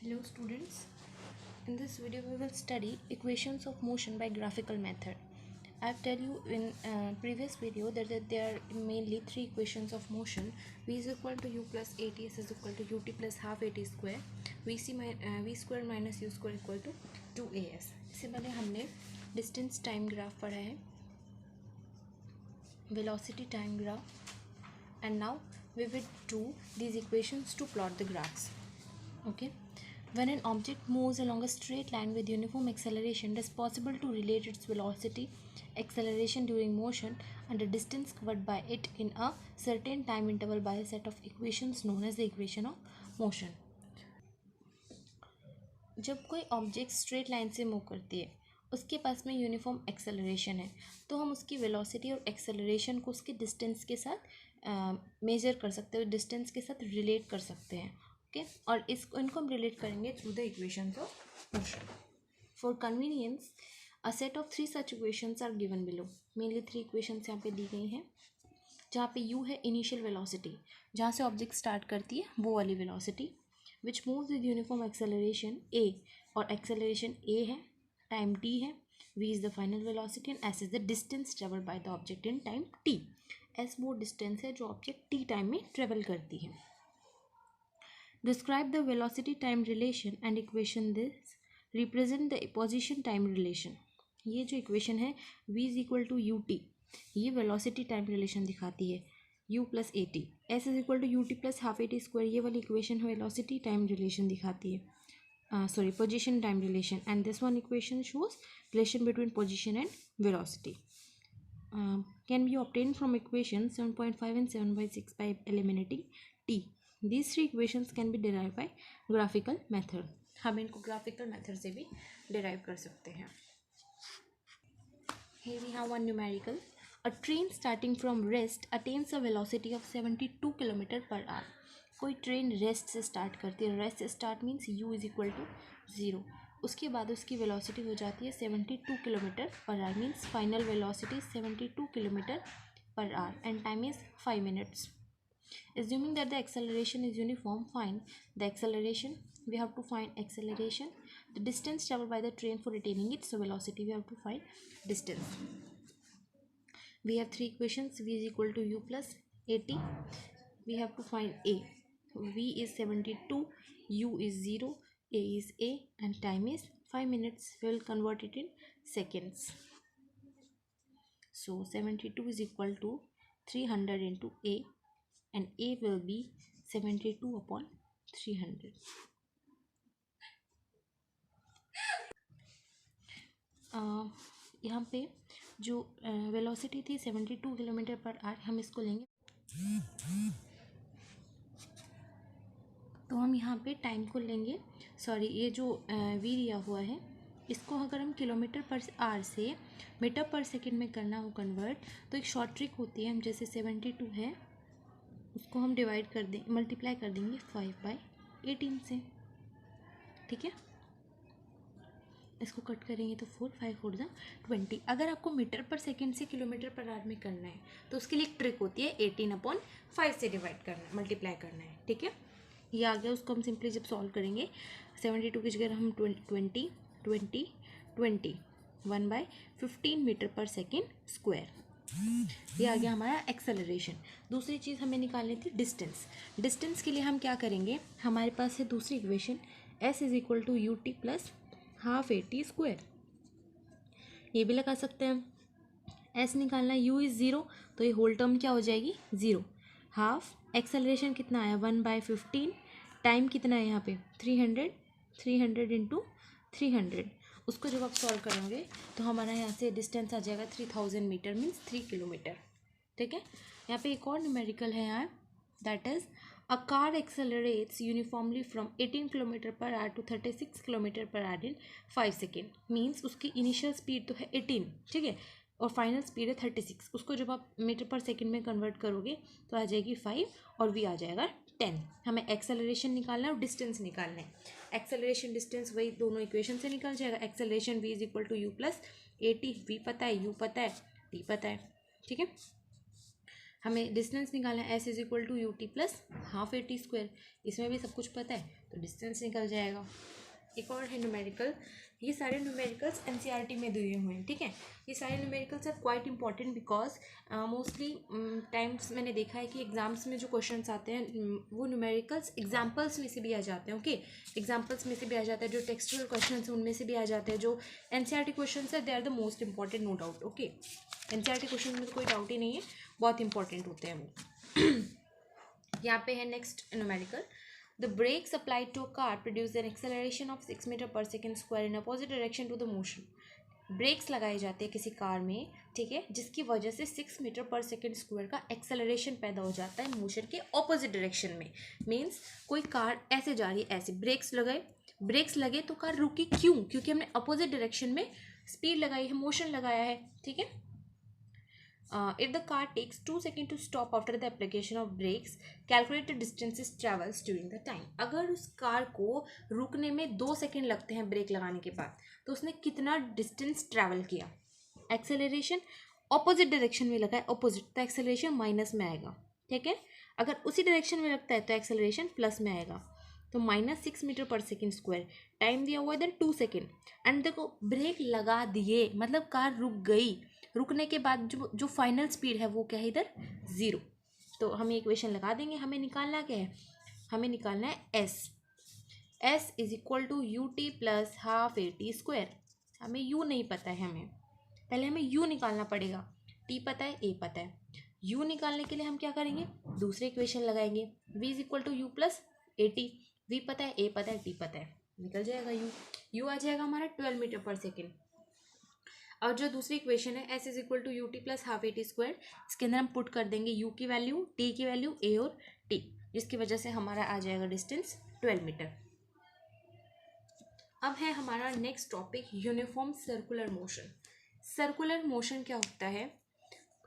Hello students, in this video we will study equations of motion by graphical method. I have tell you in previous video that there are mainly three equations of motion. V is equal to u plus at is equal to ut plus half at square. V square minus u square equal to 2as. इससे पहले हमने distance time graph पढ़ा है, velocity time graph, and now we will do these equations to plot the graphs. Okay. When an object moves along a straight line with uniform acceleration, it is possible to relate its velocity, acceleration during motion, and the distance covered by it in a certain time interval by a set of equations known as the equation of motion. जब कोई object straight line से move करती है, उसके पास में uniform acceleration है, तो हम उसकी वेलोसिटी और एक्सेलरेशन को उसके डिस्टेंस के साथ मेजर कर सकते हैं, डिस्टेंस के साथ रिलेट कर सकते हैं. ओके, और इनको हम रिलेट करेंगे through the equations of motion. For convenience a set of 3 such equations are given below. Mainly 3 equations यहाँ पे दी गई हैं, जहाँ पे u है इनिशियल वेलोसिटी, जहाँ से ऑब्जेक्ट स्टार्ट करती है वो वाली velocity, which moves with uniform acceleration a, और एक्सेलरेशन a है, टाइम t है, v is the final velocity and s is the distance travelled by the object in time t. s वो distance है जो ऑब्जेक्ट t टाइम में travel करती है. Describe the velocity time relation and equation this represent the position time relation. ये जो equation है v is equal to u t, ये वेलोसिटी टाइम रिलेशन दिखाती है, u plus a t. S is equal to u t plus half a t square, ये वाली equation velocity time relation दिखाती है, position time relation. And this one equation shows relation between position and velocity. Can be obtained from equation 7.5 and 7/6 by eliminating t. These 3 equations can be derived by graphical method. हम इनको graphical method से भी derive कर सकते हैं. Here we have one numerical. A train starting from rest attains a velocity of 72 km per hour. कोई train rest से start करती है, rest start means u is equal to 0. उसके बाद उसकी वेलोसिटी हो जाती है 72 kilometre per our, means final velocity 72 kilometre per our and time is 5 minutes. Assuming that the acceleration is uniform, find the acceleration. We have to find acceleration, the distance traveled by the train for attaining its velocity. We have to find distance. We have 3 equations. V is equal to u plus at. We have to find a. V is 72, u is 0, a is a, and time is 5 minutes. We will convert it in seconds. So 72 is equal to 300 into a, and a will be 72 upon 300. यहाँ पे जो velocity थी 72 kilometre per our, हम इसको लेंगे, तो हम यहाँ पे टाइम को लेंगे, सॉरी ये जो वी दिया हुआ है इसको अगर हम किलोमीटर पर आवर से मीटर पर सेकंड में करना हो कन्वर्ट, तो एक शॉर्ट ट्रिक होती है. हम जैसे 72 है उसको हम डिवाइड कर दें, मल्टीप्लाई कर देंगे 5/18 से. ठीक है, इसको कट करेंगे तो 4, 5 4 20. अगर आपको मीटर पर सेकंड से किलोमीटर पर आवर में करना है तो उसके लिए एक ट्रिक होती है 18/5 से डिवाइड करना, मल्टीप्लाई करना है. ठीक है, ये आ गया. उसको हम सिंपली जब सॉल्व करेंगे 72 की जगह हम 20 20 20 1/15 मीटर पर सेकेंड स्क्वायर. ये आ गया हमारा एक्सेलरेशन. दूसरी चीज़ हमें निकालनी थी डिस्टेंस. डिस्टेंस के लिए हम क्या करेंगे, हमारे पास है दूसरी equation s is equal to u t plus half a t square. ये भी लगा सकते हैं. s निकालना है, u इज़ 0, तो ये होल टर्म क्या हो जाएगी 0. हाफ एक्सेलरेशन कितना आया 1/15, टाइम कितना है यहाँ पे 300 इंटू 300. उसको जब आप सॉल्व करेंगे तो हमारा यहाँ से डिस्टेंस आ जाएगा 3000 मीटर, मीन्स 3 किलोमीटर. ठीक है, यहाँ पे एक और न्यूमेरिकल है यार, that is a car accelerates uniformly from 18 kilometre per hour to 36 kilometre per hour in 5 second. Means उसकी इनिशियल स्पीड तो है 18, ठीक है, और फाइनल स्पीड है 36. उसको जब आप मीटर पर सेकेंड में कन्वर्ट करोगे तो आ जाएगी 5 और v आ जाएगा 10. हमें एक्सेलरेशन निकालना है और डिस्टेंस निकालना है. एक्सेलरेशन डिस्टेंस वही दोनों इक्वेशन से निकल जाएगा. Acceleration v is equal to u plus a t, v पता है, यू पता है, टी पता है. ठीक है, हमें डिस्टेंस निकालना है, s is equal to u t plus half a t square, इसमें भी सब कुछ पता है तो डिस्टेंस निकल जाएगा। एक और है न्यूमेरिकल, ये सारे न्यूमेरिकल्स एनसीईआरटी में दिए हुए हैं, ठीक है। ये सारे numericals are quite important because mostly times मैंने देखा है कि एग्जाम्स में जो क्वेश्चंस आते हैं वो न्यूमेरिकल्स एग्जाम्पल्स में से भी आ जाते हैं, ओके। एग्जाम्पल्स में से भी आ जाते हैं, जो टेक्सचुअल क्वेश्चन हैं उनमें से भी आ जाते हैं, जो एनसीईआरटी क्वेश्चन है they are the most important, no doubt, okay. NCERT question में तो कोई डाउट ही नहीं है, बहुत इंपॉर्टेंट होते हैं वो। यहाँ पे है next numerical, the brakes applied to a car produce an acceleration of 6 metre per second square in opposite direction to the motion। Brakes लगाए जाते हैं किसी कार में, ठीक है, जिसकी वजह से 6 मीटर पर सेकेंड स्क्वायर का एक्सेलरेशन पैदा हो जाता है मोशन के ऑपोजिट डायरेक्शन में। मीन्स कोई कार ऐसे जा रही है, ऐसे ब्रेक्स लगे तो कार रुकी, क्यों? क्योंकि हमने अपोजिट डायरेक्शन में स्पीड लगाई है, मोशन लगाया है, ठीक है। If the car takes 2 seconds to stop after the application of brakes, calculate the distances travels during the time। अगर उस कार को रुकने में 2 सेकेंड लगते हैं ब्रेक लगाने के बाद, तो उसने कितना डिस्टेंस ट्रैवल किया। एक्सेलरेशन ऑपोजिट डायरेक्शन में लगा है, ऑपोजिट, तो एक्सेलरेशन माइनस में आएगा, ठीक है। अगर उसी डायरेक्शन में लगता है तो एक्सेलरेशन प्लस में आएगा, तो -6 metre per second square, time दिया हुआ इधर 2 सेकेंड, एंड देखो ब्रेक लगा दिए मतलब कार रुक गई, रुकने के बाद जो फाइनल स्पीड है वो क्या है इधर 0। तो हमें इक्वेशन लगा देंगे, हमें निकालना क्या है, हमें निकालना है s is equal to u t plus half a t square. हमें यू नहीं पता है, हमें पहले हमें यू निकालना पड़ेगा, टी पता है, ए पता है। यू निकालने के लिए हम क्या करेंगे, दूसरे इक्वेशन लगाएंगे, v is equal to u plus a t, v पता है, ए पता है, टी पता है, निकल जाएगा यू आ जाएगा हमारा 12 मीटर पर सेकेंड। और जो दूसरी इक्वेशन है s is equal to u t plus half a t square, इसके अंदर हम पुट कर देंगे यू की वैल्यू, टी की वैल्यू, ए और टी, जिसकी वजह से हमारा आ जाएगा डिस्टेंस 12 मीटर। अब है हमारा next topic uniform circular motion. Circular motion क्या होता है,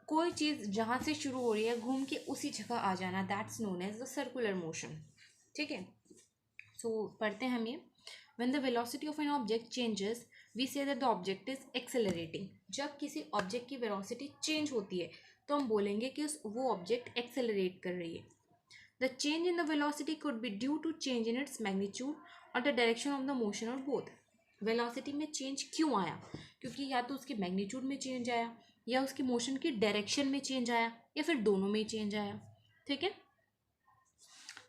कोई चीज़ जहाँ से शुरू हो रही है घूम के उसी जगह आ जाना, that's known as the circular motion, ठीक है। सो पढ़ते हैं हम ये, when the velocity of an object changes we say that the object is accelerating। जब किसी ऑब्जेक्ट की वेलोसिटी चेंज होती है तो हम बोलेंगे कि वो ऑब्जेक्ट एक्सेलरेट कर रही है। The change in the velocity could be due to change in its magnitude or the direction of the motion or both. Velocity में चेंज क्यों आया, क्योंकि या तो उसके मैग्नीट्यूड में चेंज आया, या उसकी मोशन की डायरेक्शन में चेंज आया, या फिर दोनों में ही चेंज आया, ठीक है।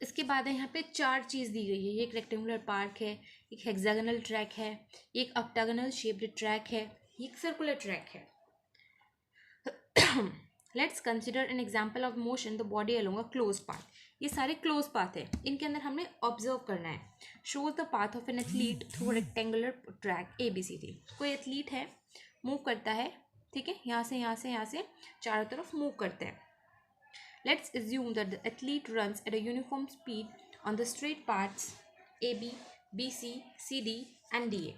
इसके बाद है यहाँ पे 4 चीज़ दी गई है, ये एक रेक्टेंगुलर पार्क है, एक हेक्सागोनल ट्रैक है, एक ऑक्टागोनल शेप्ड ट्रैक है, एक सर्कुलर ट्रैक है। Let's consider an example of motion the body along a close path. ये सारे क्लोज पाथ है, इनके अंदर हमने ऑब्जर्व करना है। Shows the path of an athlete through rectangular track ABCD। कोई एथलीट है, मूव करता है, ठीक है, यहाँ से चारों तरफ मूव करते हैं। Let's assume that the athlete runs at a uniform speed on the straight paths AB, BC, CD and DA।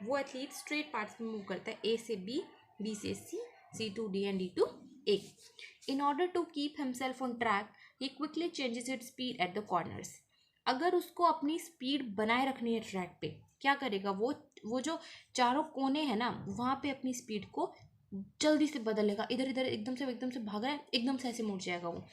वो एथलीट स्ट्रेट पाथ्स में मूव करता है, A से B, B से C, C to D and D to A। In order to keep himself on track, he quickly changes its speed at the corners। अगर उसको अपनी speed बनाए रखनी है ट्रैक पे, क्या करेगा वो जो चारों कोने हैं ना, वहाँ पे अपनी स्पीड को जल्दी से बदलेगा, इधर इधर एकदम से भाग रहा है, एकदम से ऐसे मुड़ जाएगा। वो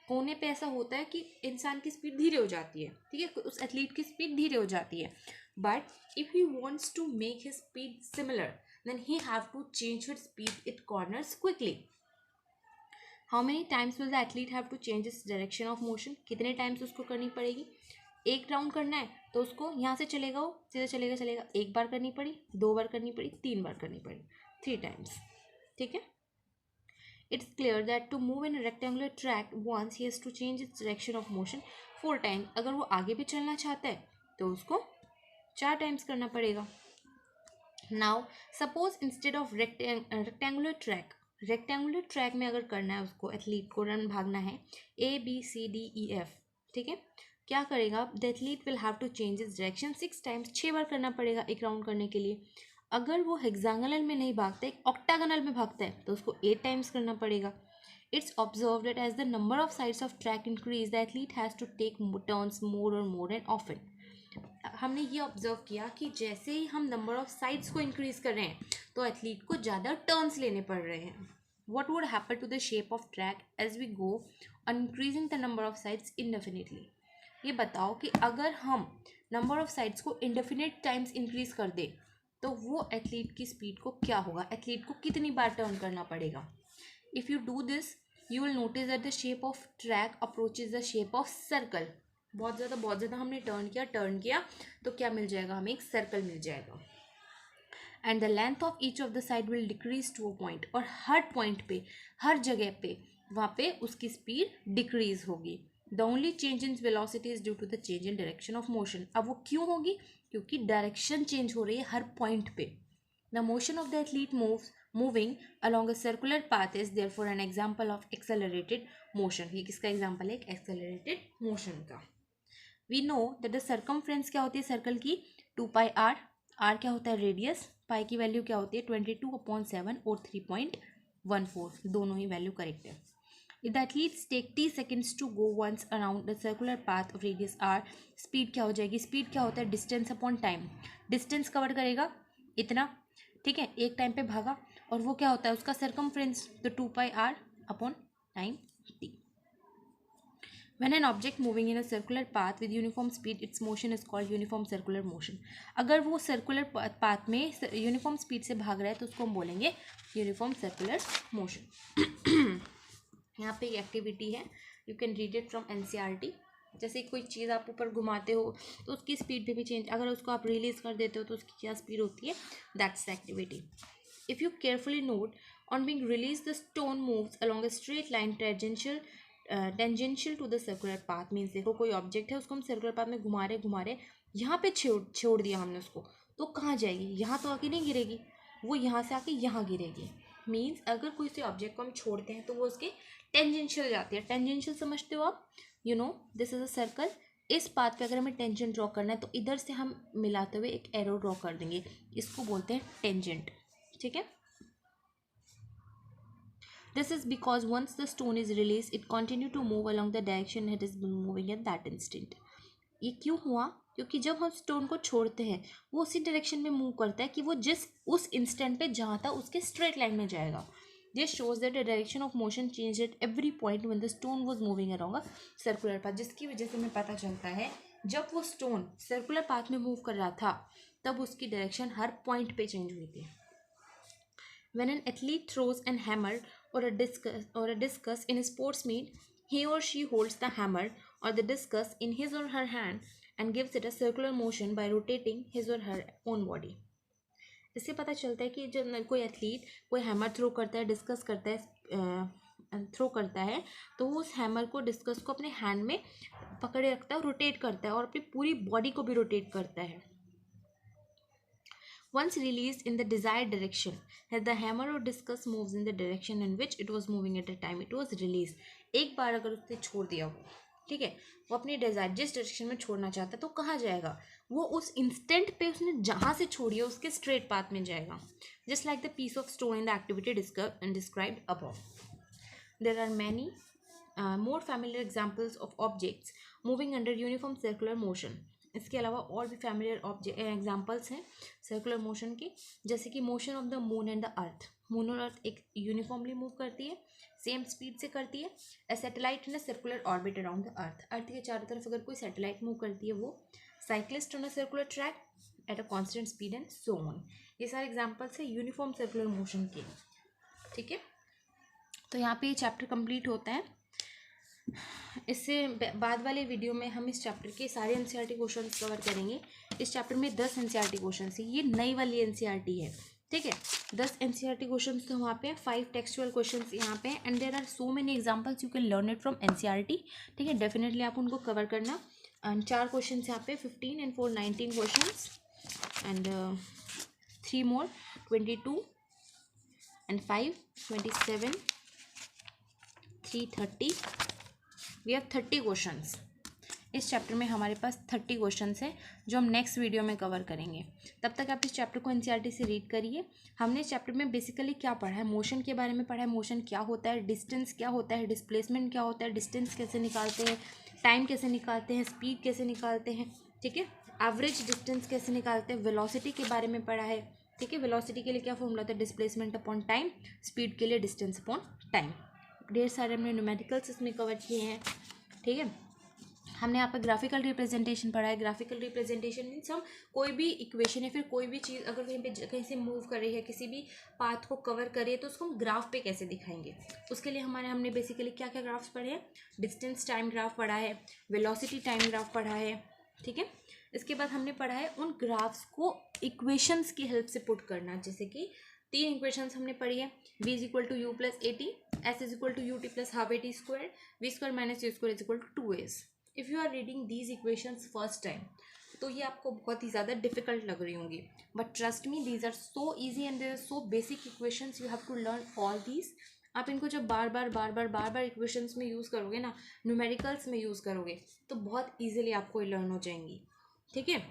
कोने पे ऐसा होता है कि इंसान की स्पीड धीरे हो जाती है, ठीक है, उस एथलीट की स्पीड धीरे हो जाती है, but if he wants to make his speed similar then he have to change his speed it corners quickly. How many times will the athlete have to change his direction of motion, कितने times उसको करनी पड़ेगी। एक round करना है तो उसको यहाँ से चलेगा, वो सीधा चलेगा, एक बार करनी पड़ी, 2 बार करनी पड़ी, 3 बार करनी पड़ी, 3 टाइम्स, ठीक है। It's clear that to move in a rectangular track once he has to change its direction of motion 4 times। अगर वो आगे भी चलना चाहता है तो उसको 4 टाइम्स करना पड़ेगा। Now suppose instead of rectangular track में अगर करना है उसको, एथलीट को रन भागना है ABCDEF, ठीक है, क्या करेगा, the athlete will have to change its direction 6 times, 6 बार करना पड़ेगा एक राउंड करने के लिए। अगर वो हेक्सागोनल में नहीं भागता है, ऑक्टागोनल में भागता है, तो उसको 8 टाइम्स करना पड़ेगा। It's observe that as the number of sides of track increase the athlete has to take turns more and often. हमने ये ऑब्जर्व किया कि जैसे ही हम नंबर ऑफ साइड्स को इंक्रीज कर रहे हैं तो एथलीट को ज़्यादा टर्न्स लेने पड़ रहे हैं। what would happen to the shape of track as we go on increasing the number of sides indefinitely? ये बताओ कि अगर हम नंबर ऑफ साइड्स को इंडेफिनिट टाइम्स इंक्रीज कर दे तो वो एथलीट की स्पीड को क्या होगा, एथलीट को कितनी बार टर्न करना पड़ेगा. If you do this you will notice that the shape of track approaches the shape of circle. बहुत ज़्यादा हमने टर्न किया तो क्या मिल जाएगा, हमें एक सर्कल मिल जाएगा. And the length of each of the side will decrease to a point. और हर पॉइंट पे, हर जगह पे, वहाँ पे उसकी स्पीड डिक्रीज होगी. The only change in velocity is due to the change in direction of motion. अब वो क्यों होगी, क्योंकि डायरेक्शन चेंज हो रही है हर पॉइंट पे. The motion of the athlete moving along a circular path is therefore an example of accelerated motion. ये किसका एग्जाम्पल है, एक्सेलरेटेड मोशन का. We know that the circumference क्या होती है सर्कल की, 2πr. r क्या होता है, रेडियस. पाई की वैल्यू क्या होती है, 22/7 और 3.14. दोनों ही वैल्यू करेक्ट है. If the athletes take t seconds to go once around the circular path of radius r, speed क्या हो जाएगी, स्पीड क्या होता है, distance upon time. Distance cover करेगा इतना, ठीक है, एक टाइम पे भागा, और वो क्या होता है उसका सर्कमफ्रेंस, तो 2πr upon time t. When an object moving in a circular path with uniform speed, its motion is called uniform circular motion. अगर वो सर्कुलर पाथ में यूनिफॉर्म स्पीड से भाग रहा है तो उसको हम बोलेंगे यूनिफॉर्म सर्कुलर मोशन. यहाँ पे एक एक्टिविटी है, you can read it from NCERT. जैसे कोई चीज़ आप ऊपर घुमाते हो तो उसकी स्पीड भी चेंज, अगर उसको आप रिलीज कर देते हो तो उसकी क्या स्पीड होती है, that's the activity. If you carefully note, on being release the stone moves along a straight line tangential to the circular path. Means देखो कोई ऑब्जेक्ट है, उसको हम सर्कुलर पाथ में घुमा रहे यहाँ पे छोड़ दिया हमने उसको, तो कहाँ जाएगी, यहाँ तो आके नहीं गिरेगी, वो यहाँ से आके यहाँ गिरेगी. मीन्स अगर कोई से ऑब्जेक्ट को हम छोड़ते हैं तो वो उसके टेंजेंशियल जाती है. टेंजेंशियल समझते हो आप, you know this is a circle. इस पाथ पे अगर हमें टेंजेंट ड्रॉ करना है तो इधर से हम मिलाते हुए एक एरो ड्रॉ कर देंगे, इसको बोलते हैं टेंजेंट. ठीक है. This is because once the stone is released, it continue to move along the direction it is moving at that instant. ये क्यों हुआ, क्योंकि जब हम स्टोन को छोड़ते हैं वो उसी डायरेक्शन में मूव करता है कि वो जिस उस इंस्टेंट पे जहाँ था उसके स्ट्रेट लाइन में जाएगा. This shows that the direction of motion changed at every point when the stone was moving along a circular path. जिसकी वजह से हमें पता चलता है जब वो स्टोन सर्कुलर पाथ में मूव कर रहा था तब उसकी डायरेक्शन हर पॉइंट पे चेंज हुई थी. When an athlete throws a hammer or a discus in a sports meet, he or she holds the hammer or the discus in his or her hand and gives it a circular motion by rotating his or her own body. इससे पता चलता है कि जब कोई athlete कोई hammer throw करता है, डिस्कस करता है, थ्रो करता है, तो वो उस हैमर को, डिस्कस को अपने हैंड में पकड़े रखता है, रोटेट करता है और अपनी पूरी बॉडी को भी रोटेट करता है. Once released in the desired direction, as the hammer or discus moves in the direction in which it was moving at the time it was released. एक बार अगर उसने छोड़ दिया वो, ठीक है, वो अपनी डिजायर जिस डायरेक्शन में छोड़ना चाहता है तो कहाँ जाएगा, वो उस इंस्टेंट पे उसने जहाँ से छोड़ी है उसके स्ट्रेट पाथ में जाएगा. Just like the piece of stone in the activity described above. There are many more familiar examples of objects moving under uniform circular motion. इसके अलावा और भी फैमिलियर एग्जाम्पल्स हैं सर्कुलर मोशन के, जैसे कि motion of the moon and the earth. Moon और अर्थ एक यूनिफॉर्मली मूव करती है, सेम स्पीड से करती है. A satellite in a circular orbit around the earth. Earth के चारों तरफ अगर कोई सैटेलाइट मूव करती है वो. Cyclist on a circular track at a constant speed and so on. ये सारे एग्जाम्पल्स हैं यूनिफॉर्म सर्कुलर मोशन के. ठीक है, तो यहाँ पे ये चैप्टर कंप्लीट होता है. इससे बाद वाले वीडियो में हम इस चैप्टर के सारे NCERT क्वेश्चंस कवर करेंगे. इस चैप्टर में 10 NCERT क्वेश्चंस है, ये नई वाली NCERT है. ठीक है, 10 NCERT क्वेश्चंस तो वहाँ पे हैं, 5 टेक्सचुअल क्वेश्चंस यहाँ पे हैं, and there are so many examples you can learn it from NCERT. ठीक है, डेफिनेटली आप उनको कवर करना. एंड 4 क्वेश्चन यहाँ पे 15 and 4 19 question and 3 more 22 and 5 27 3 30. We have 30 questions. इस चैप्टर में हमारे पास 30 क्वेश्चंस हैं जो हम नेक्स्ट वीडियो में कवर करेंगे. तब तक आप इस चैप्टर को NCERT से रीड करिए. हमने इस चैप्टर में बेसिकली क्या पढ़ा है, मोशन के बारे में पढ़ा है. मोशन क्या होता है, डिस्टेंस क्या होता है, डिस्प्लेसमेंट क्या होता है, डिस्टेंस कैसे निकालते हैं, टाइम कैसे निकालते हैं, स्पीड कैसे निकालते हैं. ठीक है, एवरेज डिस्टेंस कैसे निकालते हैं, वेलोसिटी के बारे में पढ़ा है. ठीक है। वेलोसिटी के लिए क्या फॉर्मूला था, डिस्प्लेसमेंट अपॉन टाइम, स्पीड के लिए डिस्टेंस अपॉन टाइम। ढेर सारे हमने न्यूमेरिकल्स इसमें कवर किए हैं, ठीक है। हमने यहाँ पर ग्राफिकल रिप्रेजेंटेशन पढ़ा है। ग्राफिकल रिप्रेजेंटेशन मीन्स हम कोई भी इक्वेशन या फिर कोई भी चीज़ अगर कहीं से मूव कर रही है, किसी भी पाथ को कवर कर रही है, तो उसको हम ग्राफ पे कैसे दिखाएंगे। उसके लिए हमने बेसिकली क्या क्या ग्राफ्स पढ़े हैं, डिस्टेंस टाइम ग्राफ पढ़ा है, वेलोसिटी टाइम ग्राफ पढ़ा है, ठीक है। इसके बाद हमने पढ़ा है उन ग्राफ्स को इक्वेशंस की हेल्प से पुट करना, जैसे कि 3 इक्वेशंस हमने पढ़ी है, v is equal to u plus a t, s is equal to u t plus half a t square, v square minus u square is equal to 2s। If you are reading these equations first time तो ये आपको बहुत ही ज़्यादा difficult लग रही होंगी, but trust me these are so easy and they are so basic equations, you have to learn all these. आप इनको जब बार बार इक्वेशंस में यूज़ करोगे ना, न्यूमेरिकल्स में यूज़ करोगे, तो बहुत ईजिली आपको लर्न हो जाएंगी, ठीक है।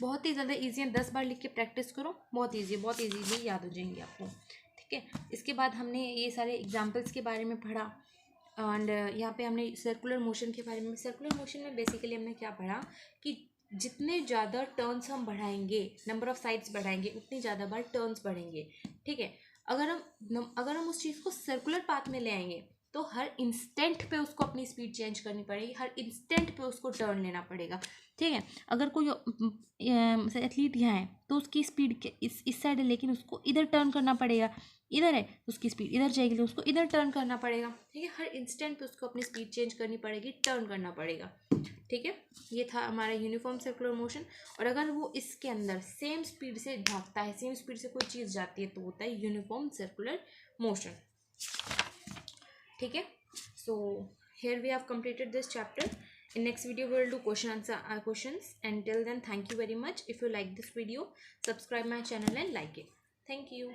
बहुत ही ज़्यादा ईजी है, 10 बार लिख के प्रैक्टिस करो, बहुत ईजीली याद हो जाएंगी आपको, ठीक है। इसके बाद हमने ये सारे एग्जाम्पल्स के बारे में पढ़ा एंड यहाँ पे हमने सर्कुलर मोशन के बारे में, सर्कुलर मोशन में बेसिकली हमने क्या पढ़ा कि जितने ज़्यादा टर्न्स हम बढ़ाएंगे, नंबर ऑफ साइड्स बढ़ाएंगे, उतनी ज़्यादा बार टर्न्स बढ़ेंगे, ठीक है। अगर हम उस चीज़ को सर्कुलर पाथ में ले आएंगे तो हर इंस्टेंट पे उसको अपनी स्पीड चेंज करनी पड़ेगी, हर इंस्टेंट पे उसको टर्न लेना पड़ेगा, ठीक है। अगर कोई एथलीट यहाँ है तो उसकी स्पीड के इस साइड है, लेकिन उसको इधर टर्न करना पड़ेगा, इधर है तो उसकी स्पीड इधर जाएगी तो उसको इधर टर्न करना पड़ेगा, ठीक है। हर इंस्टेंट पे उसको अपनी स्पीड चेंज करनी पड़ेगी, टर्न करना पड़ेगा, ठीक है। ये था हमारा यूनिफॉर्म सर्कुलर मोशन। और अगर वो इसके अंदर सेम स्पीड से भागता है, सेम स्पीड से कोई चीज़ जाती है, तो होता है यूनिफॉर्म सर्कुलर मोशन, ठीक है। So here we have completed this chapter. In next video we will do questions. And till then, thank you very much. If you like this video, subscribe my channel and like it. Thank you.